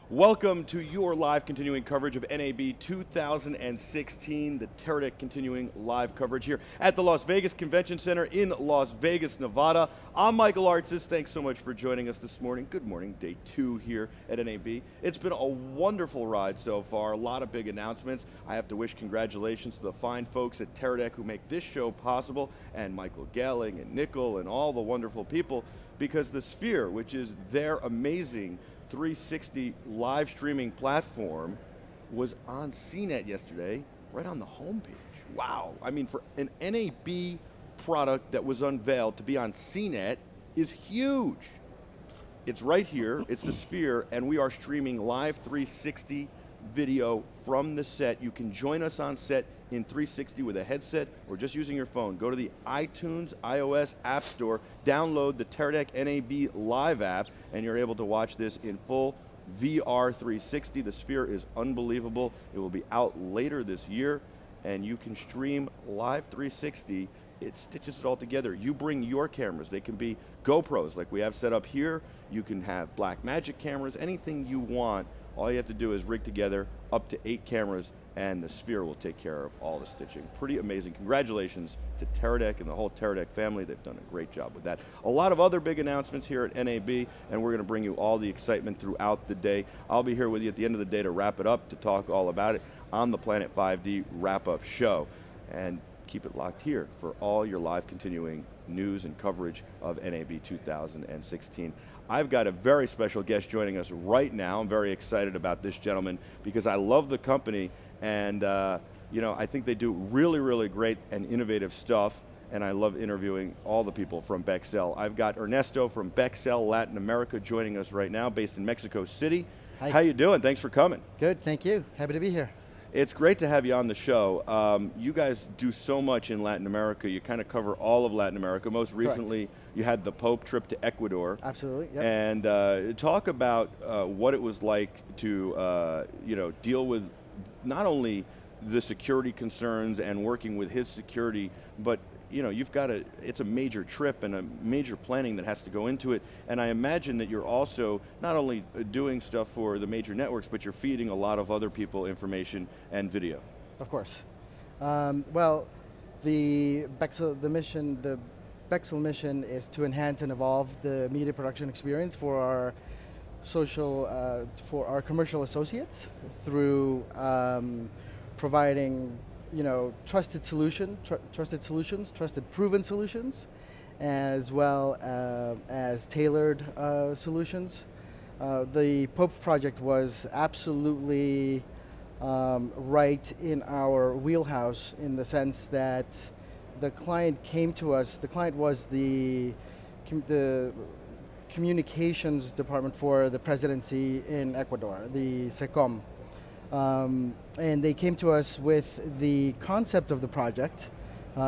Welcome to your live continuing coverage of NAB 2016, the Teradek continuing live coverage here at the Las Vegas Convention Center in Las Vegas, Nevada. I'm Michael Artsis. Thanks so much for joining us this morning. Good morning, day 2 here at NAB. It's been a wonderful ride so far, a lot of big announcements. I have to wish congratulations to the fine folks at Teradek who make this show possible, and Michael Gelling and Nickel and all the wonderful people, because the Sphere, which is their amazing 360 live streaming platform, was on CNET yesterday, right on the homepage. Wow, I mean, for an NAB product that was unveiled to be on CNET is huge. It's right here, it's the Sphere, and we are streaming live 360 video from the set. You can join us on set in 360 with a headset or just using your phone. Go to the iTunes iOS App Store, download the Teradek NAB Live app, and you're able to watch this in full VR 360. The Sphere is unbelievable. It will be out later this year, and you can stream live 360. It stitches it all together. You bring your cameras. They can be GoPros like we have set up here. You can have Blackmagic cameras, anything you want. All you have to do is rig together up to 8 cameras, and the Sphere will take care of all the stitching. Pretty amazing. Congratulations to Teradek and the whole Teradek family. They've done a great job with that. A lot of other big announcements here at NAB, and we're going to bring you all the excitement throughout the day. I'll be here with you at the end of the day to wrap it up, to talk all about it on the Planet 5D wrap-up show. And keep it locked here for all your live continuing news and coverage of NAB 2016. I've got a very special guest joining us right now. I'm very excited about this gentleman because I love the company, and you know, I think they do really, really great and innovative stuff, and I love interviewing all the people from Bexel. I've got Ernesto from Bexel Latin America joining us right now, based in Mexico City. Hi. How you doing? Thanks for coming. Good, thank you. Happy to be here. It's great to have you on the show. You guys do so much in Latin America. You kind of cover all of Latin America. Most recently, you had the Pope trip to Ecuador. Absolutely, yep. And talk about what it was like to deal with not only the security concerns and working with his security, but you've got it's a major trip and a major planning that has to go into it. And I imagine that you're also not only doing stuff for the major networks, but you're feeding a lot of other people information and video. Of course. Well, the Bexel mission is to enhance and evolve the media production experience for our for our commercial associates through providing trusted solutions, trusted proven solutions, as well as tailored solutions. The Pope project was absolutely right in our wheelhouse, in the sense that the client came to us. The client was the communications department for the presidency in Ecuador, the SECOM. And they came to us with the concept of the project.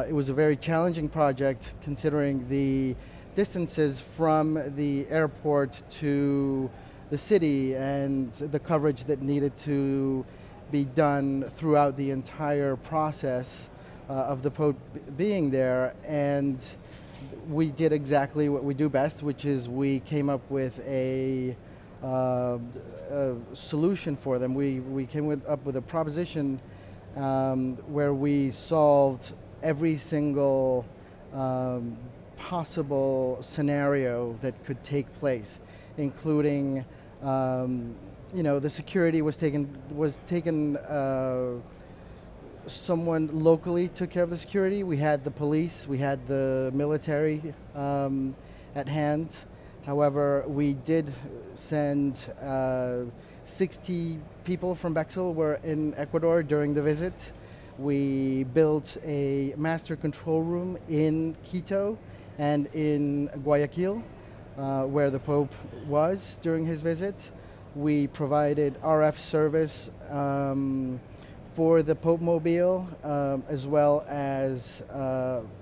It was a very challenging project, considering the distances from the airport to the city and the coverage that needed to be done throughout the entire process of the Pope being there. And we did exactly what we do best, which is we came up with a solution for them. We came up with a proposition where we solved every single possible scenario that could take place, including the security was taken. Someone locally took care of the security. We had the police, we had the military at hand. However, we did send 60 people from Bexel were in Ecuador during the visit. We built a master control room in Quito and in Guayaquil, where the Pope was during his visit. We provided RF service for the Pope Mobile, as well as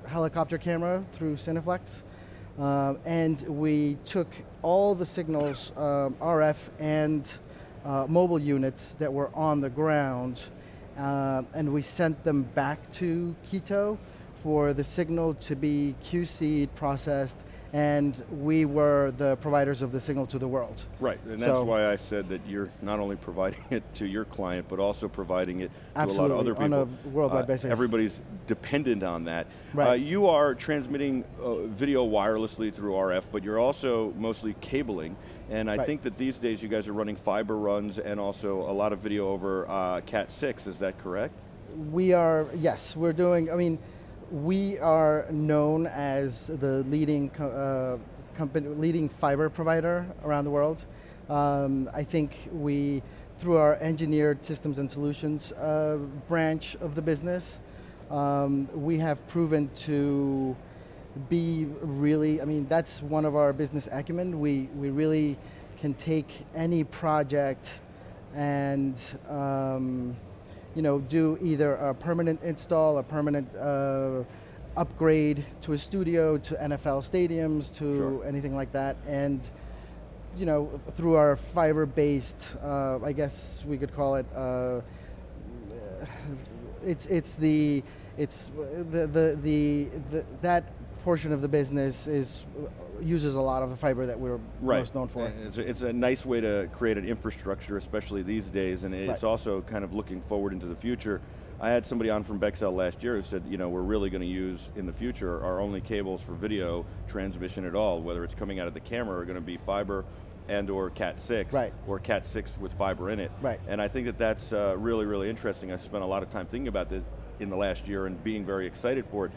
helicopter camera through Cineflex. And we took all the signals, RF and mobile units that were on the ground, and we sent them back to Quito for the signal to be QC'd, processed, and we were the providers of the signal to the world. Right, and that's why I said that you're not only providing it to your client, but also providing it to a lot of other people. On a worldwide basis. Everybody's dependent on that. Right. You are transmitting video wirelessly through RF, but you're also mostly cabling, and I think that these days you guys are running fiber runs and also a lot of video over Cat 6, is that correct? We are, yes, we're doing, I mean, we are known as the leading leading fiber provider around the world. I think we, through our engineered systems and solutions branch of the business, we have proven to be really, I mean, that's one of our business acumen. We really can take any project and do either a permanent install, a permanent upgrade to a studio, to NFL stadiums, to anything like that. And, through our fiber-based, I guess we could call it, that portion of the business uses a lot of the fiber that we're most known for. It's a nice way to create an infrastructure, especially these days, and it's also kind of looking forward into the future. I had somebody on from Bexel last year who said, we're really going to use in the future our only cables for video transmission at all, whether it's coming out of the camera, are going to be fiber and or Cat 6, or Cat 6 with fiber in it. And I think that that's really, really interesting. I spent a lot of time thinking about this in the last year and being very excited for it.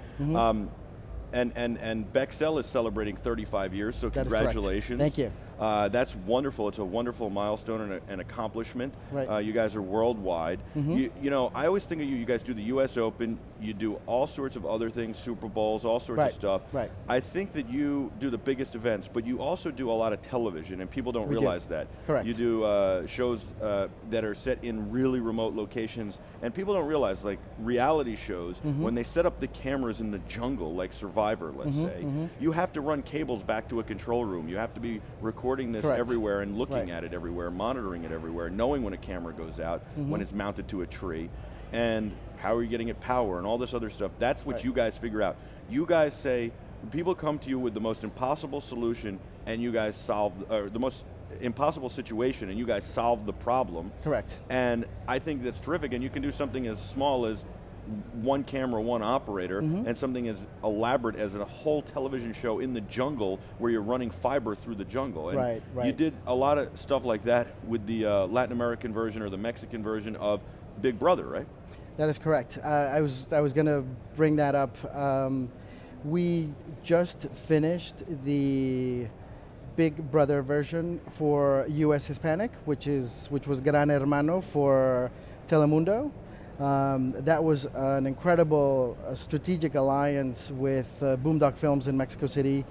And Bexel is celebrating 35 years, so congratulations. Thank you. That's wonderful. It's a wonderful milestone and an accomplishment. You guys are worldwide. I always think of you guys do the US Open, you do all sorts of other things, Super Bowls, all sorts of stuff. I think that you do the biggest events, but you also do a lot of television, and people don't realize that. You do shows that are set in really remote locations, and people don't realize, like reality shows, when they set up the cameras in the jungle, like Survivor, let's say, you have to run cables back to a control room. You have to be recording this everywhere and looking at it everywhere, monitoring it everywhere, knowing when a camera goes out, when it's mounted to a tree, and how are you getting it power and all this other stuff. That's what you guys figure out. You guys say, people come to you with the most impossible solution and you guys solve, or the most impossible situation and you guys solve the problem. And I think that's terrific, and you can do something as small as one camera, one operator, and something as elaborate as a whole television show in the jungle where you're running fiber through the jungle. And you did a lot of stuff like that with the Latin American version or the Mexican version of Big Brother, right? That is correct. I was going to bring that up. We just finished the Big Brother version for US Hispanic, which was Gran Hermano for Telemundo. That was an incredible strategic alliance with Boomdog Films in Mexico City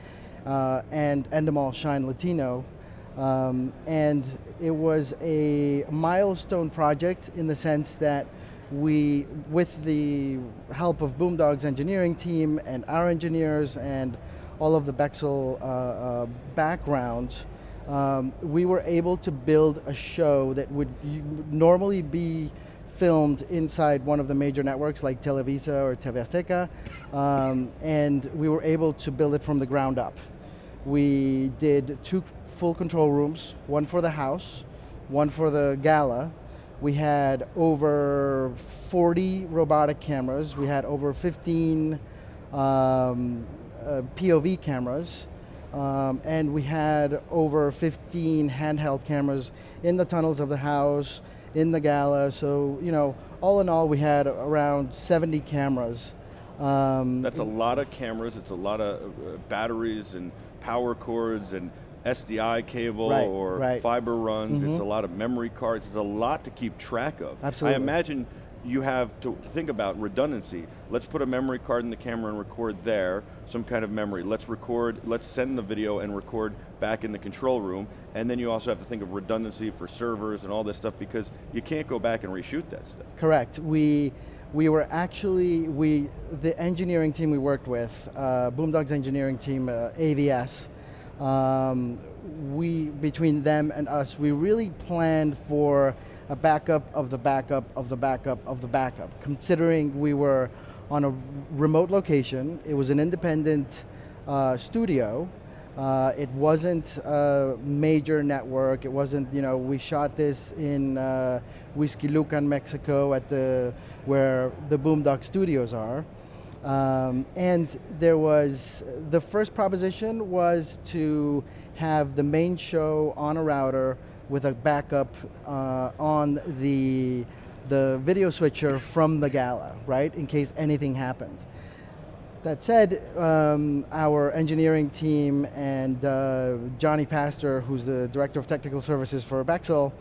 and Endemol Shine Latino. And it was a milestone project in the sense that we, with the help of Boomdog's engineering team and our engineers and all of the Bexel background, we were able to build a show that would normally be filmed inside one of the major networks like Televisa or TV Azteca, and we were able to build it from the ground up. We did 2 full control rooms, one for the house, one for the gala. We had over 40 robotic cameras. We had over 15 POV cameras, and we had over 15 handheld cameras in the tunnels of the house, in the gala. So, all in all, we had around 70 cameras. That's a lot of cameras. It's a lot of batteries and power cords and SDI cable or fiber runs. It's a lot of memory cards. It's a lot to keep track of. Absolutely. I imagine you have to think about redundancy. Let's put a memory card in the camera and record there, some kind of memory. Let's send the video and record back in the control room. And then you also have to think of redundancy for servers and all this stuff, because you can't go back and reshoot that stuff. Correct. We were actually, the engineering team we worked with, Boomdog's engineering team, AVS, between them and us, we really planned for a backup of the backup of the backup of the backup. Considering we were on a remote location, it was an independent studio, It wasn't a major network. It wasn't, we shot this in Whiskey Lucan, Mexico, at where the Boomdog studios are. And there was, the first proposition was to have the main show on a router with a backup on the video switcher from the gala, right, in case anything happened. That said, our engineering team and Johnny Pastor, who's the Director of Technical Services for Bexel,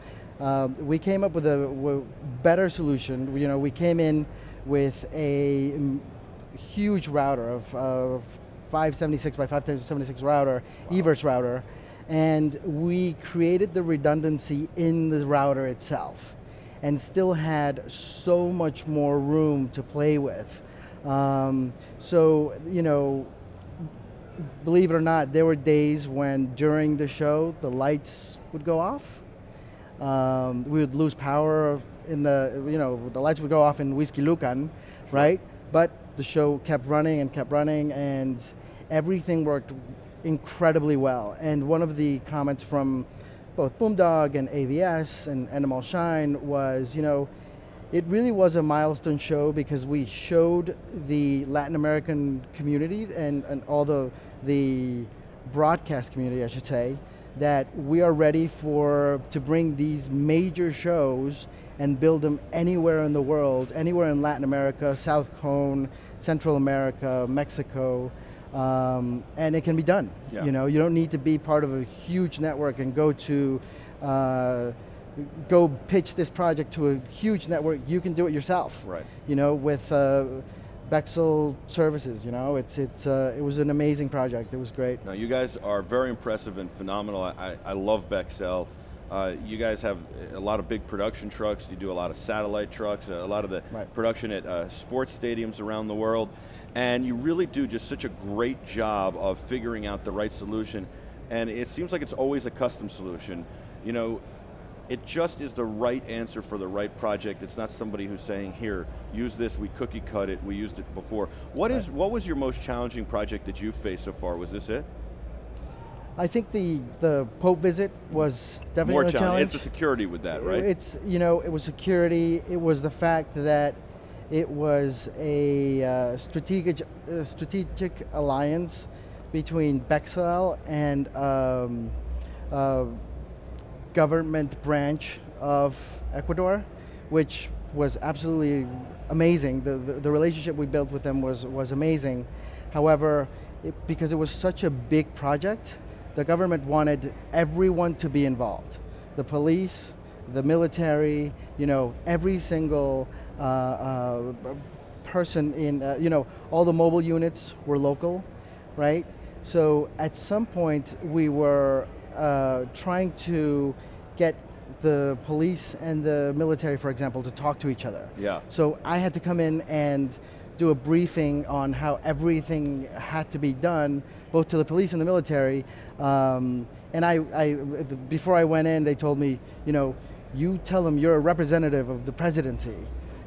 we came up with a better solution. We came in with a huge router of 576 by 576 router, wow. Evertz router, and we created the redundancy in the router itself and still had so much more room to play with. So, believe it or not, there were days when during the show the lights would go off. We would lose power in the lights would go off in Whiskey Lucan, sure. Right? But the show kept running, and everything worked incredibly well. And one of the comments from both Boomdog and AVS and NML Shine was, it really was a milestone show because we showed the Latin American community and all the broadcast community, I should say, that we are ready to bring these major shows and build them anywhere in the world, anywhere in Latin America, South Cone, Central America, Mexico, and it can be done. Yeah. You don't need to be part of a huge network and go pitch this project to a huge network. You can do it yourself. Right. With Bexel services. It was an amazing project. It was great. Now you guys are very impressive and phenomenal. I love Bexel. You guys have a lot of big production trucks. You do a lot of satellite trucks, a lot of the right. Production at sports stadiums around the world. And you really do just such a great job of figuring out the right solution. And it seems like it's always a custom solution. It just is the right answer for the right project. It's not somebody who's saying, here, use this, we cookie cut it, we used it before. What was your most challenging project that you've faced so far? Was this it? I think the Pope visit was definitely more a challenge. It's the security with that, right? It was security. It was the fact that it was a strategic alliance between Bexel and government branch of Ecuador, which was absolutely amazing. The relationship we built with them was amazing. However, because it was such a big project, the government wanted everyone to be involved. The police, the military, every single person in, all the mobile units were local, right? So at some point we were trying to get the police and the military, for example, to talk to each other. Yeah. So I had to come in and do a briefing on how everything had to be done, both to the police and the military. And before I went in, they told me, you tell them you're a representative of the presidency.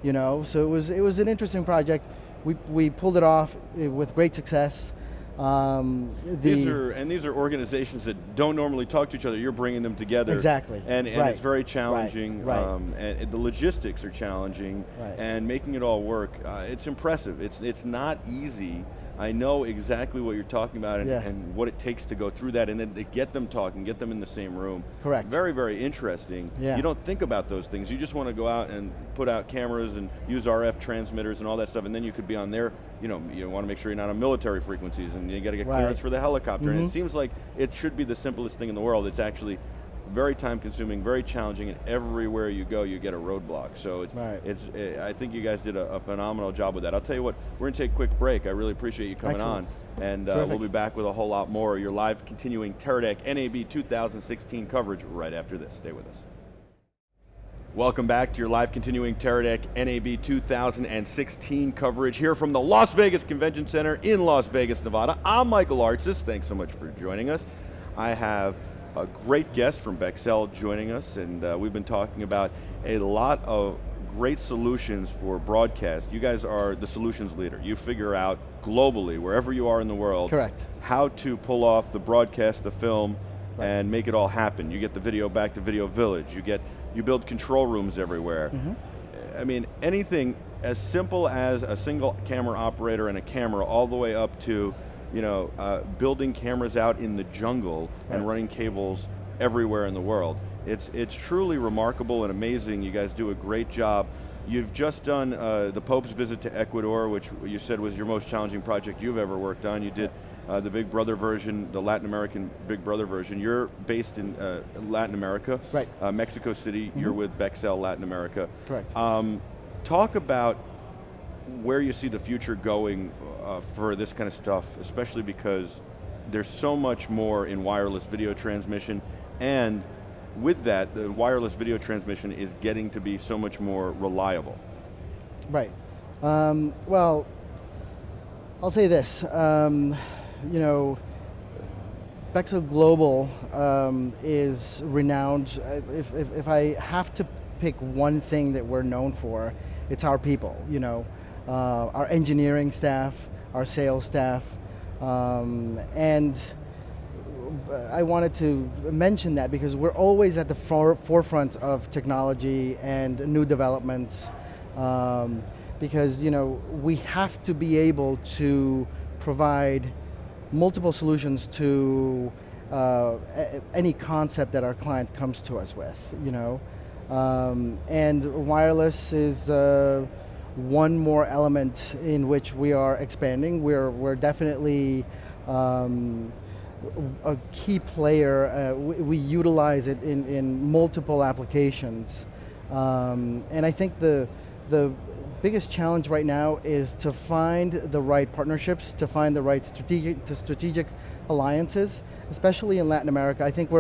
So it was an interesting project. We pulled it off with great success. These are organizations that don't normally talk to each other. You're bringing them together. Exactly. And right. It's very challenging. Right. And the logistics are challenging. Right. And making it all work, it's impressive. It's not easy. I know exactly what you're talking about and what it takes to go through that, and then to get them talking, get them in the same room. Correct. Very, very interesting. Yeah. You don't think about those things. You just want to go out and put out cameras and use RF transmitters and all that stuff, and then you could be on there. You want to make sure you're not on military frequencies, and you got to get clearance for the helicopter. Mm-hmm. And it seems like it should be the simplest thing in the world. It's actually very time-consuming, very challenging, and everywhere you go, you get a roadblock. So I think you guys did a phenomenal job with that. I'll tell you what, we're going to take a quick break. I really appreciate you coming on, and we'll be back with a whole lot more of your live continuing Teradek NAB 2016 coverage right after this. Stay with us. Welcome back to your live continuing Teradek NAB 2016 coverage here from the Las Vegas Convention Center in Las Vegas, Nevada. I'm Michael Artsis. Thanks so much for joining us. I have a great guest from Bexel joining us, and we've been talking about a lot of great solutions for broadcast. You guys are the solutions leader. You figure out globally, wherever you are in the world, Correct. how to pull off the broadcast, the film, Right. and make it all happen. You get the video back to Video Village. You build control rooms everywhere. I mean, anything as simple as a single camera operator and a camera, all the way up to, building cameras out in the jungle and running cables everywhere in the world. It's truly remarkable and amazing. You guys do a great job. You've just done the Pope's visit to Ecuador, which you said was your most challenging project you've ever worked on. You did the Big Brother version, the Latin American Big Brother version. You're based in Latin America, right? Mexico City. You're with Bexel Latin America. Correct. Talk about where you see the future going for this kind of stuff, especially because there's so much more in wireless video transmission, and with that, the wireless video transmission is getting to be so much more reliable. Right. Well, I'll say this. Bexel Global is renowned. If I have to pick one thing that we're known for, it's our people. Our engineering staff, our sales staff, and I wanted to mention that because we're always at the forefront of technology and new developments, because we have to be able to provide multiple solutions to any concept that our client comes to us with. And wireless is one more element in which we are expanding. We're definitely a key player. We utilize it in multiple applications, and I think the biggest challenge right now is to find the right partnerships, to find the right strategic alliances, especially in Latin America. I think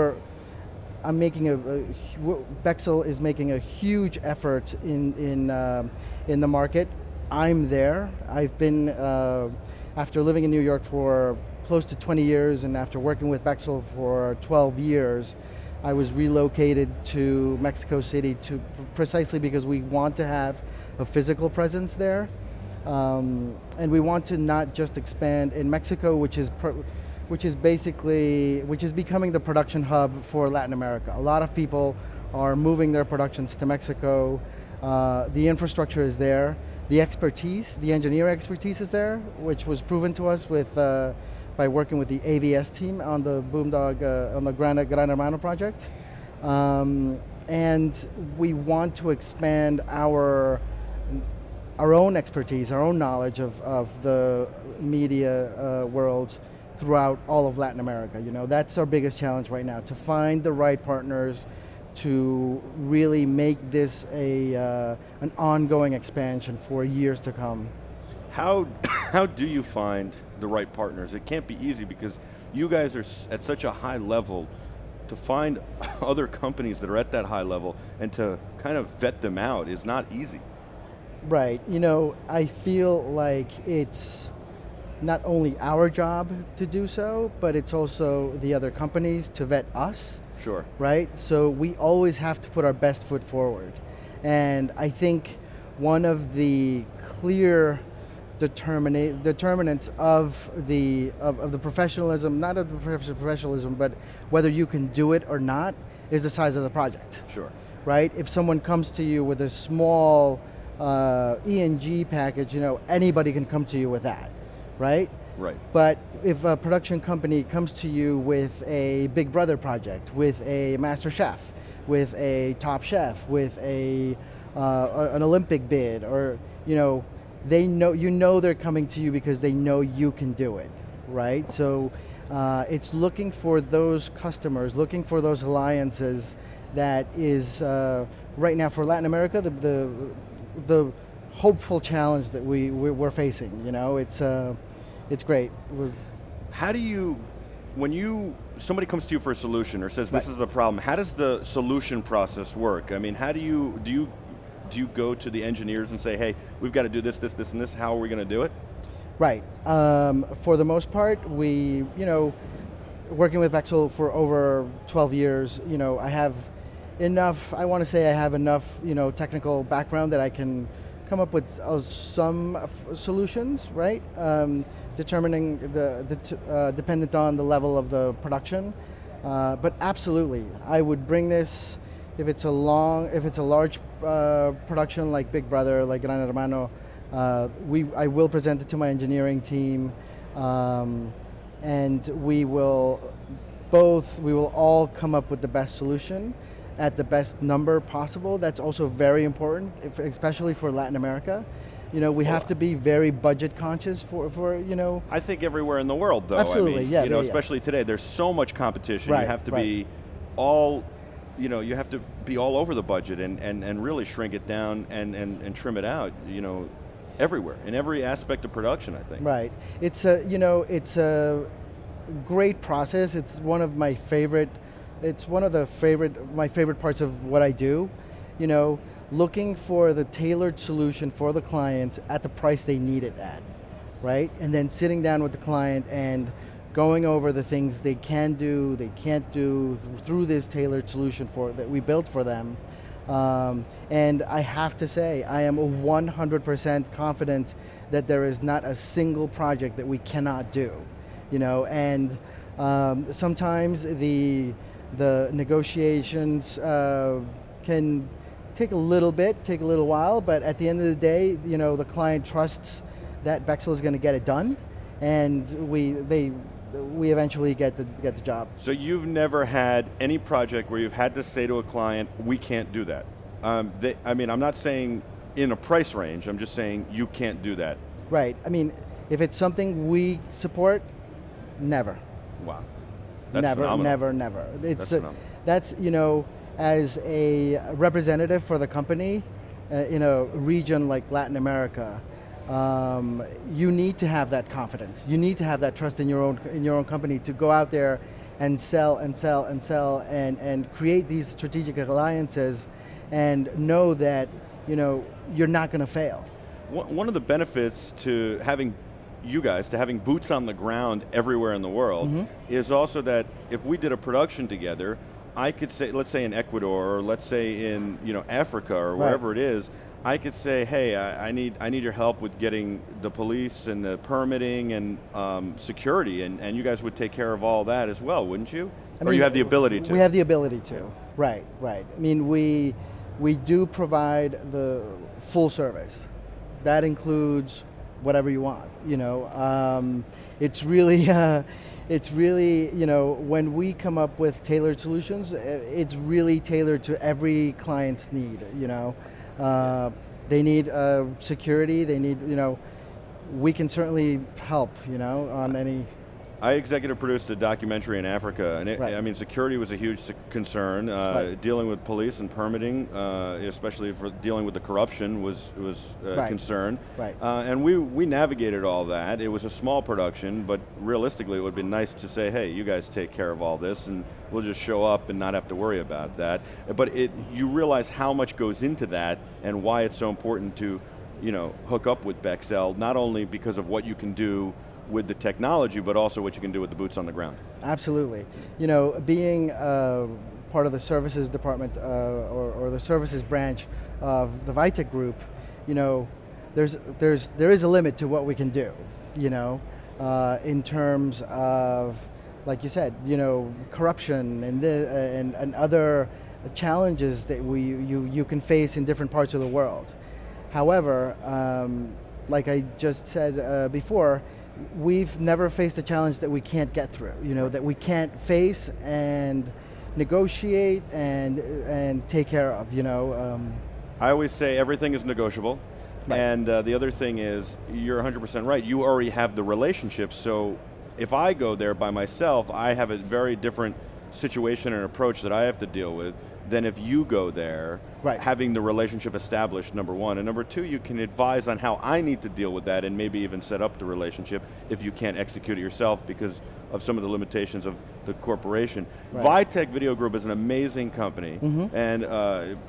Bexel is making a huge effort in the market. I'm there. I've been after living in New York for close to 20 years, and after working with Bexel for 12 years, I was relocated to Mexico City precisely because we want to have a physical presence there, and we want to not just expand in Mexico, which is becoming the production hub for Latin America. A lot of people are moving their productions to Mexico. The infrastructure is there, the expertise, the engineering expertise is there, which was proven to us by working with the AVS team on the Boomdog, on the Gran Hermano project. And we want to expand our own expertise, our own knowledge of the media world throughout all of Latin America. That's our biggest challenge right now, to find the right partners to really make this an ongoing expansion for years to come. How do you find the right partners? It can't be easy because you guys are at such a high level. To find other companies that are at that high level and to kind of vet them out is not easy. Right. I feel like it's not only our job to do so, but it's also the other companies to vet us. Sure. Right? So we always have to put our best foot forward. And I think one of the clear determinants of the professionalism, not of the professionalism, but whether you can do it or not, is the size of the project. Sure. Right? If someone comes to you with a small ENG package, anybody can come to you with that, right? Right. But if a production company comes to you with a Big Brother project, with a Master Chef, with a Top Chef, with an Olympic bid, or they know they're coming to you because they know you can do it, right? So it's looking for those customers, looking for those alliances. That is right now for Latin America the hopeful challenge that we're facing. It's great. How do you, when somebody comes to you for a solution or says this is the problem, how does the solution process work? I mean, how do you go to the engineers and say, hey, we've got to do this, this, this, and this, how are we going to do it? Right. For the most part, working with Bexel for over 12 years, I have enough. I want to say I have enough, technical background that I can come up with some solutions, right? Determining dependent on the level of the production, but absolutely, I would bring this if it's a large production like Big Brother, like Gran Hermano. I will present it to my engineering team, and we will all come up with the best solution at the best number possible. That's also very important, especially for Latin America. We have to be very budget conscious for. I think everywhere in the world, though. Absolutely, I mean, yeah. Especially today, there's so much competition. Right, you have to right. be all, you have to be all over the budget and really shrink it down and trim it out. Everywhere in every aspect of production, I think. Right. It's a great process. It's one of my favorite. It's one of my favorite parts of what I do. Looking for the tailored solution for the client at the price they need it at, right? And then sitting down with the client and going over the things they can do, they can't do through this tailored solution that we built for them. And I have to say, I am 100% confident that there is not a single project that we cannot do. And sometimes the negotiations can take a little while, but at the end of the day, the client trusts that Bexel is going to get it done, and we eventually get the job. So you've never had any project where you've had to say to a client, we can't do that. I'm not saying in a price range, I'm just saying you can't do that. Right. If it's something we support, never. Wow. That's phenomenal. Never. That's as a representative for the company in a region like Latin America, you need to have that confidence. You need to have that trust in your own company to go out there and sell and create these strategic alliances and know that you're not going to fail. One of the benefits to having boots on the ground everywhere in the world is also that if we did a production together, I could say, let's say in Ecuador, or let's say in Africa or wherever it is, I could say, hey, I need your help with getting the police and the permitting and security, and you guys would take care of all that as well, wouldn't you? Or you have the ability to? We have the ability to. Right. We do provide the full service. That includes whatever you want. It's really. It's really, when we come up with tailored solutions, it's really tailored to every client's need, They need security, they need, we can certainly help, on any. I executive produced a documentary in Africa, and security was a huge concern. Dealing with police and permitting, especially for dealing with the corruption, was a concern. Right. And we navigated all that. It was a small production, but realistically, it would be nice to say, hey, you guys take care of all this, and we'll just show up and not have to worry about that. But you realize how much goes into that, and why it's so important to, hook up with Bexel, not only because of what you can do with the technology, but also what you can do with the boots on the ground. Absolutely. Being part of the services department or the services branch of the Vitek Group, there is a limit to what we can do, in terms of, like you said, corruption and other challenges that you can face in different parts of the world. However, like I just said before, we've never faced a challenge that we can't get through, that we can't face and negotiate and take care of, I always say everything is negotiable. Right. And the other thing is, you're 100% right, you already have the relationship, so if I go there by myself, I have a very different situation and approach that I have to deal with than if you go there, having the relationship established, number one. And number two, you can advise on how I need to deal with that and maybe even set up the relationship if you can't execute it yourself, because of some of the limitations of the corporation. Right. Vitek Video Group is an amazing company, and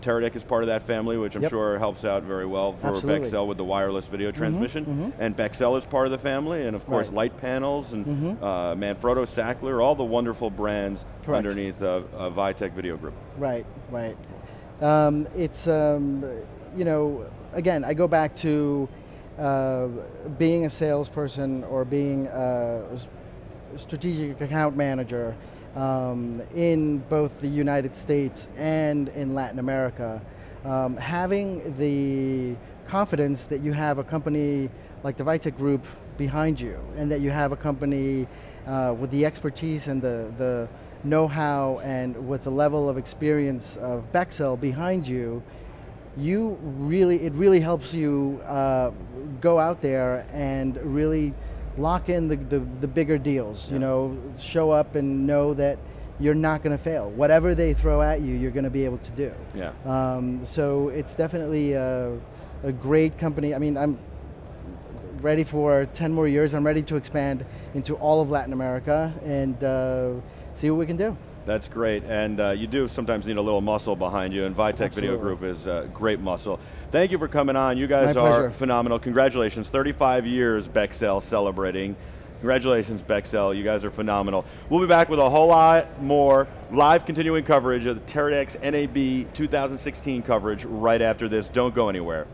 Teradek is part of that family, which I'm sure helps out very well for Bexel with the wireless video transmission. And Bexel is part of the family, and of course Light Panels and Manfrotto, Sackler, all the wonderful brands underneath Vitek Video Group. Right, right. It's, you know, again, I go back to being a salesperson or being a strategic account manager in both the United States and in Latin America. Having the confidence that you have a company like the Vitek Group behind you, and that you have a company with the expertise and the know-how and with the level of experience of Bexel behind you, it really helps you go out there and really lock in the bigger deals. You know, show up and know that you're not going to fail. Whatever they throw at you, you're going to be able to do. So it's definitely a great company. I mean, I'm ready for 10 more years. I'm ready to expand into all of Latin America and see what we can do. That's great, and you do sometimes need a little muscle behind you, and Vitek Video Group is great muscle. Thank you for coming on. You guys are phenomenal. Congratulations, 35 years Bexel celebrating. Congratulations, Bexel. You guys are phenomenal. We'll be back with a whole lot more live continuing coverage of the Teradek's NAB 2016 coverage right after this. Don't go anywhere.